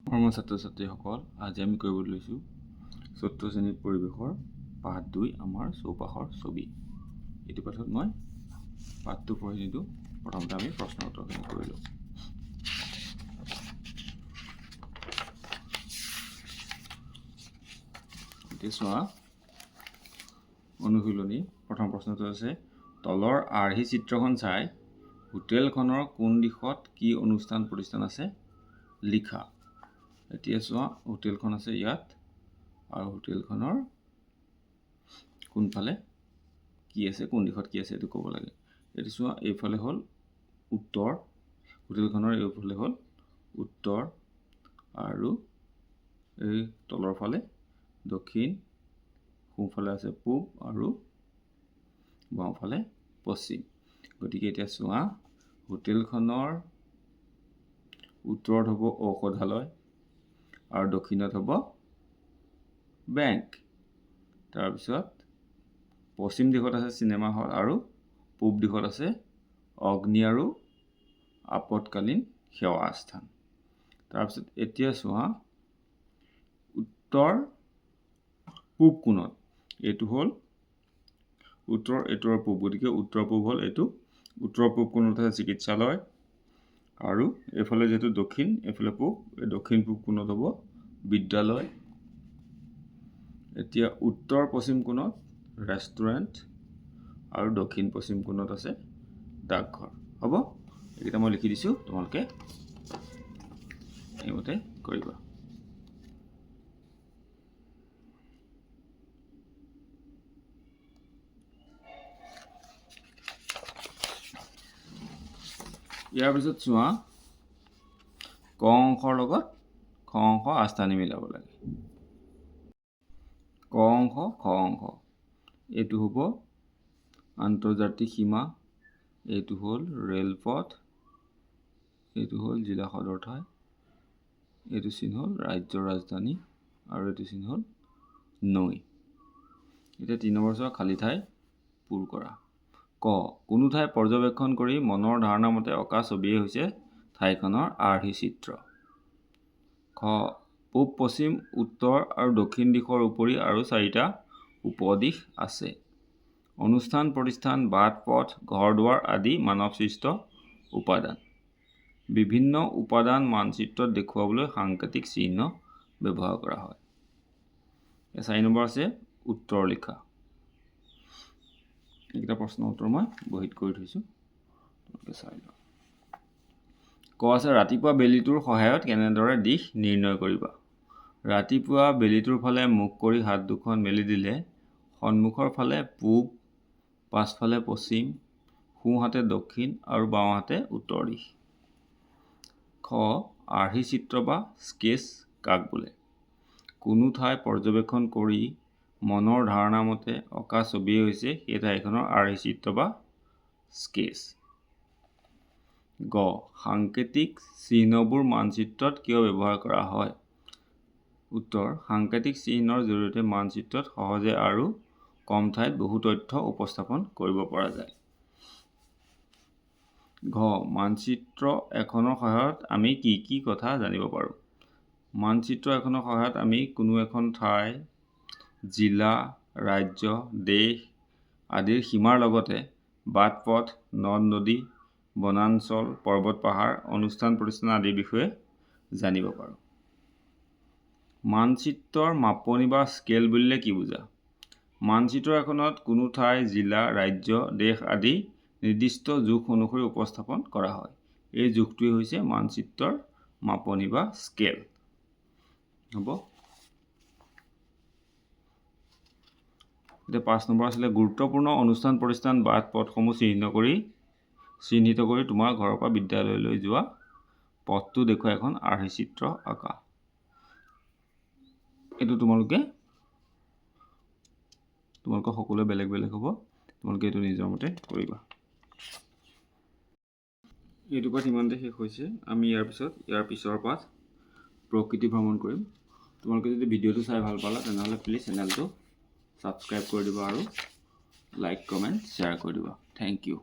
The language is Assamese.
মৰমৰ ছাত্ৰ ছাত্ৰীসকল, আজি আমি কৰিবলৈ লৈছোঁ ৪ৰ্থ শ্ৰেণীৰ পৰিৱেশৰ পাঠ ২ আমাৰ চৌপাশৰ ছবি। এইটো পাঠত মই পাঠটো পঢ়ি নিদিওঁ, প্ৰথমতে আমি প্ৰশ্ন উত্তৰখিনি কৰি লওঁ। এতিয়া চোৱা, অনুশীলনী প্ৰথম প্ৰশ্নটো আছে, তলৰ আৰ্হি চিত্ৰখন চাই হোটেলখনৰ কোন দিশত কি অনুষ্ঠান প্ৰতিষ্ঠান আছে লিখা। এতিয়া চোৱা, হোটেলখন আছে ইয়াত আৰু হোটেলখনৰ কোনফালে কি আছে, কোন দিশত কি আছে এইটো ক'ব লাগে। এতিয়া চোৱা, এইফালে হ'ল উত্তৰ, হোটেলখনৰ এইফালে হ'ল উত্তৰ আৰু এই তলৰ ফালে দক্ষিণ, সোঁফালে আছে পূব আৰু বাওঁফালে পশ্চিম। গতিকে এতিয়া চোৱা, হোটেলখনৰ উত্তৰত হ'ব ঔষধালয় আৰু দক্ষিণত হ'ব বেংক। তাৰপিছত পশ্চিম দিশত আছে চিনেমা হল আৰু পূব দিশত আছে অগ্নি আৰু আপতকালীন সেৱা স্থান। তাৰপিছত এতিয়া চোৱা, উত্তৰ পূব কোণত এইটো হ'ল উত্তৰ, এইটো আৰু পূব, গতিকে উত্তৰ পূব হ'ল এইটো। উত্তৰ পূব কোণত আছে চিকিৎসালয় আৰু এইফালে যিহেতু দক্ষিণ, এইফালে পূব, এই দক্ষিণ পূব কোণত হ'ব বিদ্যালয়। এতিয়া উত্তৰ পশ্চিম কোণত ৰেষ্টুৰেণ্ট আৰু দক্ষিণ পশ্চিম কোণত আছে ডাকঘৰ। হ'ব, এইকেইটা মই লিখি দিছোঁ, তোমালোকে এইমতে কৰিবা। ইয়াৰ পিছত চোৱা, ক অংশৰ লগত খ অংশ আস্থানি মিলাব লাগে। ক অংশ, খ অংশ, এইটো হ'ব আন্তৰ্জাতিক সীমা, এইটো হ'ল ৰেলপথ, এইটো হ'ল জিলা সদৰ ঠাই, এইটো চিন হ'ল ৰাজ্যৰ ৰাজধানী আৰু এইটো চিন হ'ল নৈ। এতিয়া ৩ নম্বৰ চোৱা, খালী ঠাই পূৰ কৰা। ক, কোনো ঠাই পৰ্যবেক্ষণ কৰি মনৰ ধাৰণা মতে অঁকা ছবিয়ে হৈছে ঠাইখনৰ আৰ্হি চিত্ৰ। খ, পূব, পশ্চিম, উত্তৰ আৰু দক্ষিণ দিশৰ উপৰি আৰু 4টা উপদিশ আছে। অনুষ্ঠান প্ৰতিষ্ঠান, বাট পথ, ঘৰ দুৱাৰ আদি মানৱসৃষ্ট উপাদান। বিভিন্ন উপাদান মানচিত্ৰত দেখুৱাবলৈ সাংকেতিক চিহ্ন ব্যৱহাৰ কৰা হয়। 4 নম্বৰ আছে উত্তৰ লিখা। এইকেইটা প্ৰশ্নৰ উত্তৰ মই বহীত কৰি থৈছোঁ, তোমালোকে চাই লোৱা। ক আছে, ৰাতিপুৱা বেলিটোৰ সহায়ত কেনেদৰে দিশ নিৰ্ণয় কৰিবা। ৰাতিপুৱা বেলিটোৰ ফালে মুখ কৰি হাত দুখন মেলি দিলে সন্মুখৰ ফালে পূব, পাছফালে পশ্চিম, সোঁহাতে দক্ষিণ আৰু বাওঁহাতে উত্তৰ দিশ। খ, আৰ্হি চিত্ৰ বা স্কেচ কাক বোলে। কোনো ঠাই পৰ্যবেক্ষণ কৰি মনৰ ধাৰণা মতে অঁকা ছবিয়ে হৈছে সেই ঠাইখনৰ আৰ্হি চিত্ৰ বা স্কেচ। গ, সাংকেতিক চিহ্নবোৰ মানচিত্ৰত কিয় ব্যৱহাৰ কৰা হয়। উত্তৰ, সাংকেতিক চিহ্নৰ জৰিয়তে মানচিত্ৰত সহজে আৰু কম ঠাইত বহু তথ্য উপস্থাপন কৰিব পৰা যায়। ঘ, মানচিত্ৰ এখনৰ সহায়ত আমি কি কি কথা জানিব পাৰোঁ। মানচিত্ৰ এখনৰ সহায়ত আমি কোনো এখন ঠাই, জিলা, ৰাজ্য, দেশ আদিৰ সীমাৰ লগতে বাট পথ, নদ নদী, বনাঞ্চল, পৰ্বত পাহাৰ, অনুষ্ঠান প্ৰতিষ্ঠান আদিৰ বিষয়ে জানিব পাৰোঁ। মানচিত্ৰৰ মাপনি বা স্কেল বুলিলে কি বুজা। মানচিত্ৰ এখনত কোনো ঠাই, জিলা, ৰাজ্য, দেশ আদি নিৰ্দিষ্ট জোখ অনুসৰি উপস্থাপন কৰা হয়। এই জোখটোৱে হৈছে মানচিত্ৰৰ মাপনি বা স্কেল। হ'ব। এতিয়া 5 নম্বৰ আছিলে, গুৰুত্বপূৰ্ণ অনুষ্ঠান প্ৰতিষ্ঠান, বাট পথসমূহ চিহ্নিত কৰি তোমাৰ ঘৰৰ পৰা বিদ্যালয়লৈ যোৱা পথটো দেখুৱাই এখন আৰ্হি চিত্ৰ আঁকা। এইটো তোমালোকৰ সকলোৱে বেলেগ বেলেগ হ'ব, তোমালোকে এইটো নিজৰ মতে কৰিবা। এইটো পাঠ ইমানতে শেষ হৈছে। আমি ইয়াৰ পিছৰ পাঠ প্ৰকৃতি ভ্ৰমণ কৰিম। তোমালোকে যদি ভিডিঅ'টো চাই ভাল পালা তেনেহ'লে প্লিজ চেনেলটো ছাবস্ক্ৰাইব কৰি দিবা আৰু লাইক, কমেণ্ট, শ্বেয়াৰ কৰি দিবা। Thank U.